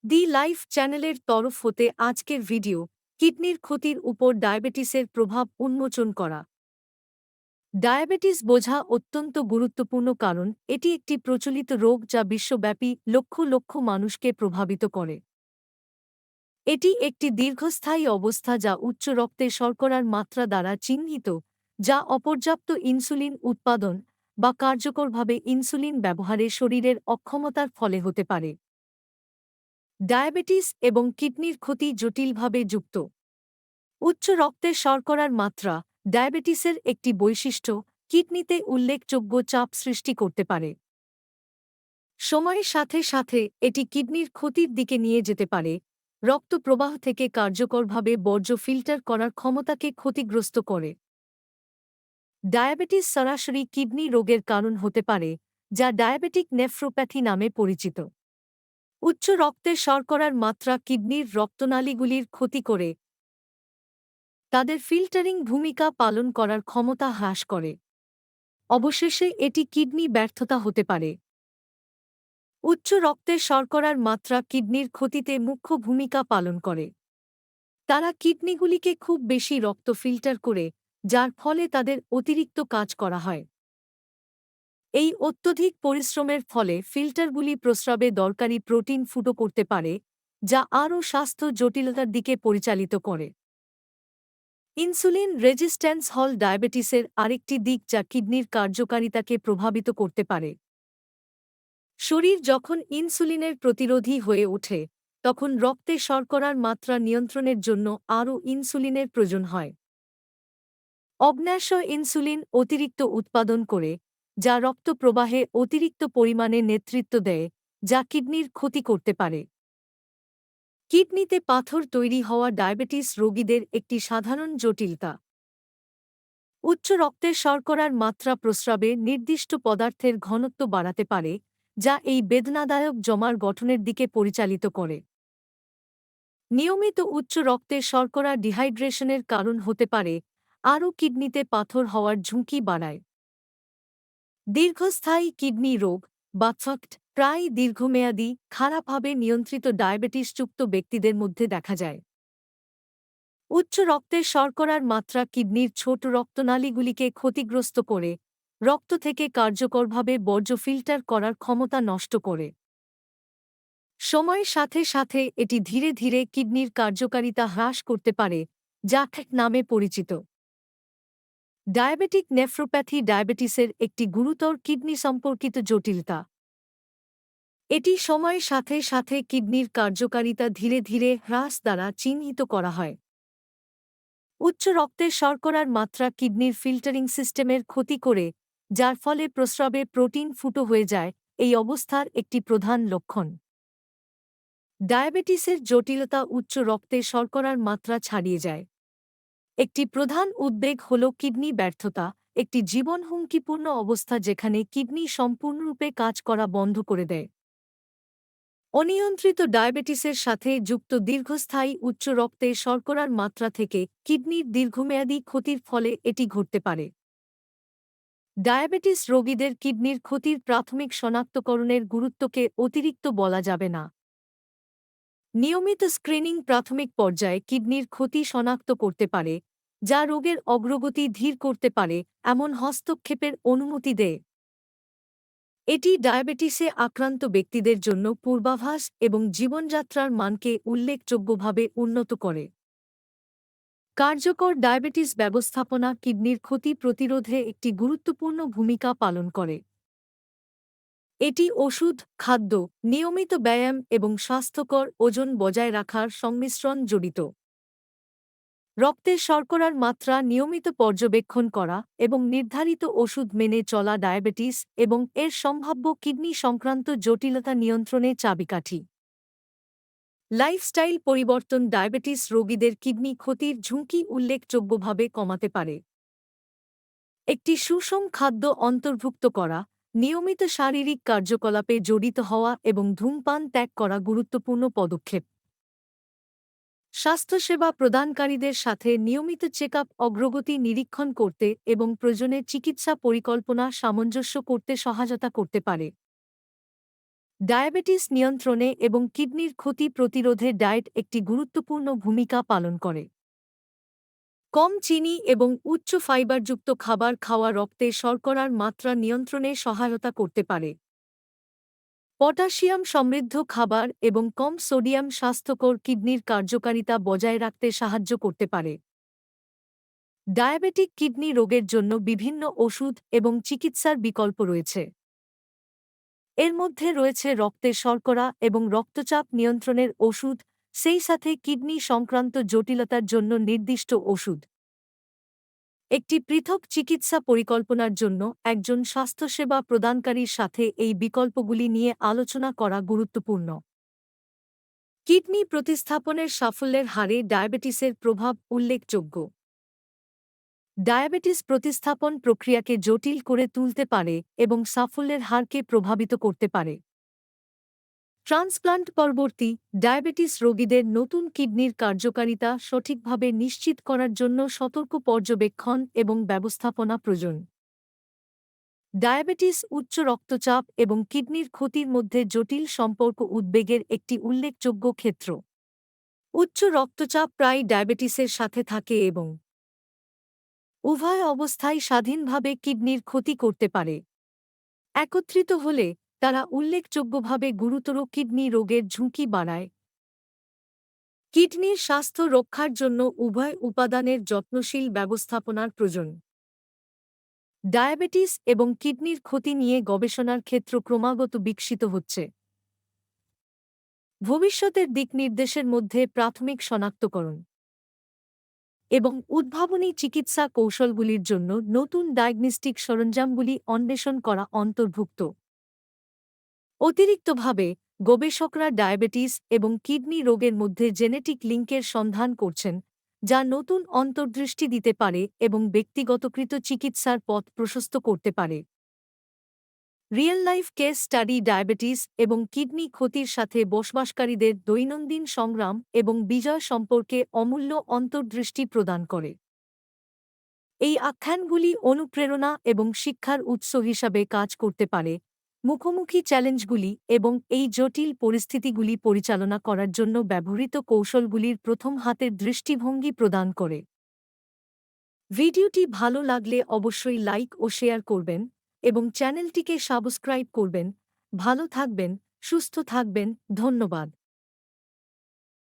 দি life চ্যানেলের তরফ হতে আজকের ভিডিও কিডনির ক্ষতির উপর ডায়াবেটিসের প্রভাব উন্মোচন করা। ডায়াবেটিস বোঝা অত্যন্ত গুরুত্বপূর্ণ কারণ এটি একটি প্রচলিত রোগ যা বিশ্বব্যাপী লক্ষ লক্ষ মানুষকে প্রভাবিত করে। এটি একটি দীর্ঘস্থায়ী অবস্থা যা উচ্চ রক্তে শর্করার মাত্রা দ্বারা চিহ্নিত, যা অপর্যাপ্ত ইনসুলিন উৎপাদন বা কার্যকরভাবে ইনসুলিন ব্যবহারে শরীরের অক্ষমতার ফলে হতে পারে। ডায়াবেটিস এবং কিডনির ক্ষতি জটিলভাবে যুক্ত। উচ্চ রক্তের শর্করার মাত্রা ডায়াবেটিসের একটি বৈশিষ্ট্য, কিডনিতে উল্লেখযোগ্য চাপ সৃষ্টি করতে পারে। সময়ের সাথে সাথে এটি কিডনির ক্ষতির দিকে নিয়ে যেতে পারে। রক্ত প্রবাহ থেকে কার্যকরভাবে বর্জ্য ফিল্টার করার ক্ষমতাকে ক্ষতিগ্রস্ত করে। ডায়াবেটিস সরাসরি কিডনি রোগের কারণ হতে পারে, যা ডায়াবেটিক নেফ্রোপ্যাথি নামে পরিচিত। উচ্চ রক্তের শর্করার মাত্রা কিডনির রক্তনালীগুলির ক্ষতি করে তাদের ফিল্টারিং ভূমিকা পালন করার ক্ষমতা হ্রাস করে। অবশেষে এটি কিডনি ব্যর্থতা হতে পারে। উচ্চ রক্তের শর্করার মাত্রা কিডনির ক্ষতিতে মুখ্য ভূমিকা পালন করে। তারা কিডনিগুলিকে খুব বেশি রক্ত ফিল্টার করে, যার ফলে তাদের অতিরিক্ত কাজ করা হয়। এই অত্যধিক পরিশ্রমের ফলে ফিল্টারগুলি প্রস্রাবে দরকারি প্রোটিন ফুটো করতে পারে, যা আরও স্বাস্থ্য জটিলতার দিকে পরিচালিত করে। ইনসুলিন রেজিস্ট্যান্স হল ডায়াবেটিসের আরেকটি দিক যা কিডনির কার্যকারিতাকে প্রভাবিত করতে পারে। শরীর যখন ইনসুলিনের প্রতিরোধী হয়ে ওঠে, তখন রক্তে শর্করার মাত্রা নিয়ন্ত্রণের জন্য আরও ইনসুলিনের প্রয়োজন হয়। অগ্ন্যাশয় ইনসুলিন অতিরিক্ত উৎপাদন করে, যা রক্ত প্রবাহে অতিরিক্ত পরিমাণে নেতৃত্ব দেয়, যা কিডনির ক্ষতি করতে পারে। কিডনিতে পাথর তৈরি হওয়া ডায়াবেটিস রোগীদের একটি সাধারণ জটিলতা। উচ্চ রক্তের শর্করার মাত্রা প্রস্রাবে নির্দিষ্ট পদার্থের ঘনত্ব বাড়াতে পারে, যা এই বেদনাদায়ক জমার গঠনের দিকে পরিচালিত করে। নিয়মিত উচ্চ রক্তের শর্করা ডিহাইড্রেশনের কারণ হতে পারে, আরও কিডনিতে পাথর হওয়ার ঝুঁকি বাড়ায়। দীর্ঘস্থায়ী কিডনি রোগ বা ফ্যাক্ট প্রায় দীর্ঘমেয়াদী খারাপভাবে নিয়ন্ত্রিত ডায়াবেটিসযুক্ত ব্যক্তিদের মধ্যে দেখা যায়। উচ্চ রক্তের শর্করার মাত্রা কিডনির ছোট রক্তনালীগুলিকে ক্ষতিগ্রস্ত করে, রক্ত থেকে কার্যকরভাবে বর্জ্য ফিল্টার করার ক্ষমতা নষ্ট করে। সময়ের সাথে সাথে এটি ধীরে ধীরে কিডনির কার্যকারিতা হ্রাস করতে পারে, যা খ্যাক নামে পরিচিত। ডায়াবেটিক নেফ্রোপ্যাথি ডায়াবেটিসের একটি গুরুতর কিডনি সম্পর্কিত জটিলতা। এটি সময়ের সাথে সাথে কিডনির কার্যকারিতা ধীরে ধীরে হ্রাস দ্বারা চিহ্নিত করা হয়। উচ্চ রক্তের শর্করার মাত্রা কিডনির ফিল্টারিং সিস্টেমের ক্ষতি করে, যার ফলে প্রস্রাবে প্রোটিন ফুটো হয়ে যায়। এই অবস্থার একটি প্রধান লক্ষণ। ডায়াবেটিসের জটিলতা উচ্চ রক্তে শর্করার মাত্রা ছাড়িয়ে যায়। একটি প্রধান উদ্বেগ হল কিডনি ব্যর্থতা, একটি জীবন হুমকিপূর্ণ অবস্থা যেখানে কিডনি সম্পূর্ণরূপে কাজ করা বন্ধ করে দেয়। অনিয়ন্ত্রিত ডায়াবেটিসের সাথে যুক্ত দীর্ঘস্থায়ী উচ্চ রক্তে শর্করার মাত্রা থেকে কিডনির দীর্ঘমেয়াদী ক্ষতির ফলে এটি ঘটতে পারে। ডায়াবেটিস রোগীদের কিডনির ক্ষতির প্রাথমিক শনাক্তকরণের গুরুত্বকে অতিরিক্ত বলা যাবে না। নিয়মিত স্ক্রিনিং প্রাথমিক পর্যায়ে কিডনির ক্ষতি শনাক্ত করতে পারে, যা রোগের অগ্রগতি ধীর করতে পারে এমন হস্তক্ষেপের অনুমতি দেয়। এটি ডায়াবেটিসে আক্রান্ত ব্যক্তিদের জন্য পূর্বাভাস এবং জীবনযাত্রার মানকে উল্লেখযোগ্যভাবে উন্নত করে। কার্যকর ডায়াবেটিস ব্যবস্থাপনা কিডনির ক্ষতি প্রতিরোধে একটি গুরুত্বপূর্ণ ভূমিকা পালন করে। এটি ওষুধ, খাদ্য, নিয়মিত ব্যায়াম এবং স্বাস্থ্যকর ওজন বজায় রাখার সংমিশ্রণ জড়িত। রক্তের শর্করার মাত্রা নিয়মিত পর্যবেক্ষণ করা এবং নির্ধারিত ওষুধ মেনে চলা ডায়াবেটিস এবং এর সম্ভাব্য কিডনি সংক্রান্ত জটিলতা নিয়ন্ত্রণে চাবিকাঠি। লাইফস্টাইল পরিবর্তন ডায়াবেটিস রোগীদের কিডনি ক্ষতির ঝুঁকি উল্লেখযোগ্যভাবে কমাতে পারে। একটি সুষম খাদ্য অন্তর্ভুক্ত করা, নিয়মিত শারীরিক কার্যকলাপে জড়িত হওয়া এবং ধূমপান ত্যাগ করা গুরুত্বপূর্ণ পদক্ষেপ। স্বাস্থ্যসেবা প্রদানকারীদের সাথে নিয়মিত চেকআপ অগ্রগতি নিরীক্ষণ করতে এবং প্রয়োজনে চিকিৎসা পরিকল্পনা সামঞ্জস্য করতে সহায়তা করতে পারে। ডায়াবেটিস নিয়ন্ত্রণে এবং কিডনির ক্ষতি প্রতিরোধে ডায়েট একটি গুরুত্বপূর্ণ ভূমিকা পালন করে। কম চিনি এবং উচ্চ ফাইবারযুক্ত খাবার খাওয়া রক্তে শর্করার মাত্রা নিয়ন্ত্রণে সহায়তা করতে পারে। পটাশিয়াম সমৃদ্ধ খাবার এবং কম সোডিয়াম স্বাস্থ্যকর কিডনির কার্যকারিতা বজায় রাখতে সাহায্য করতে পারে। ডায়াবেটিক কিডনি রোগের জন্য বিভিন্ন ওষুধ এবং চিকিৎসার বিকল্প রয়েছে। এর মধ্যে রয়েছে রক্তে শর্করা এবং রক্তচাপ নিয়ন্ত্রণের ওষুধ, সেই সাথে কিডনি সংক্রান্ত জটিলতার জন্য নির্দিষ্ট ওষুধ। একটি পৃথক চিকিৎসা পরিকল্পনার জন্য একজন স্বাস্থ্যসেবা প্রদানকারীর সাথে এই বিকল্পগুলি নিয়ে আলোচনা করা গুরুত্বপূর্ণ। কিডনি প্রতিস্থাপনের সাফল্যের হারে ডায়াবেটিসের প্রভাব উল্লেখযোগ্য। ডায়াবেটিস প্রতিস্থাপন প্রক্রিয়াকে জটিল করে তুলতে পারে এবং সাফল্যের হারকে প্রভাবিত করতে পারে। ট্রান্সপ্লান্ট পরবর্তী ডায়াবেটিস রোগীদের নতুন কিডনির কার্যকারিতা সঠিকভাবে নিশ্চিত করার জন্য সতর্ক পর্যবেক্ষণ এবং ব্যবস্থাপনা প্রয়োজন। ডায়াবেটিস উচ্চ রক্তচাপ এবং কিডনির ক্ষতির মধ্যে জটিল সম্পর্ক উদ্বেগের একটি উল্লেখযোগ্য ক্ষেত্র। উচ্চ রক্তচাপ প্রায় ডায়াবেটিসের সাথে থাকে এবং উভয় অবস্থায় স্বাধীনভাবে কিডনির ক্ষতি করতে পারে। একত্রিত হলে তারা উল্লেখযোগ্যভাবে গুরুতর কিডনি রোগের ঝুঁকি বাড়ায়। কিডনির স্বাস্থ্য রক্ষার জন্য উভয় উপাদানের যত্নশীল ব্যবস্থাপনার প্রয়োজন। ডায়াবেটিস এবং কিডনির ক্ষতি নিয়ে গবেষণার ক্ষেত্র ক্রমাগত বিকশিত হচ্ছে। ভবিষ্যতের দিকনির্দেশের মধ্যে প্রাথমিক শনাক্তকরণ এবং উদ্ভাবনী চিকিৎসা কৌশলগুলির জন্য নতুন ডায়াগনস্টিক সরঞ্জামগুলি অন্বেষণ করা অন্তর্ভুক্ত। অতিরিক্তভাবে, গবেষকরা ডায়াবেটিস এবং কিডনি রোগের মধ্যে জেনেটিক লিঙ্কের সন্ধান করছেন, যা নতুন অন্তর্দৃষ্টি দিতে পারে এবং ব্যক্তিগতকৃত চিকিৎসার পথ প্রশস্ত করতে পারে। Real life case study diabetes এবং কিডনি ক্ষতির সাথে বসবাসকারীদের দৈনন্দিন সংগ্রাম এবং বিজয় সম্পর্কে অমূল্য অন্তর্দৃষ্টি প্রদান করে। এই আখ্যানগুলি অনুপ্রেরণা এবং শিক্ষার উৎস হিসাবে কাজ করতে পারে, মুখোমুখি চ্যালেঞ্জগুলি এবং এই জটিল পরিস্থিতিগুলি পরিচালনা করার জন্য ব্যবহৃত কৌশলগুলির প্রথম হাতের দৃষ্টিভঙ্গি প্রদান করে। ভিডিওটি ভালো লাগলে অবশ্যই লাইক ও শেয়ার করবেন এবং চ্যানেলটিকে সাবস্ক্রাইব করবেন। ভালো থাকবেন, সুস্থ থাকবেন, ধন্যবাদ।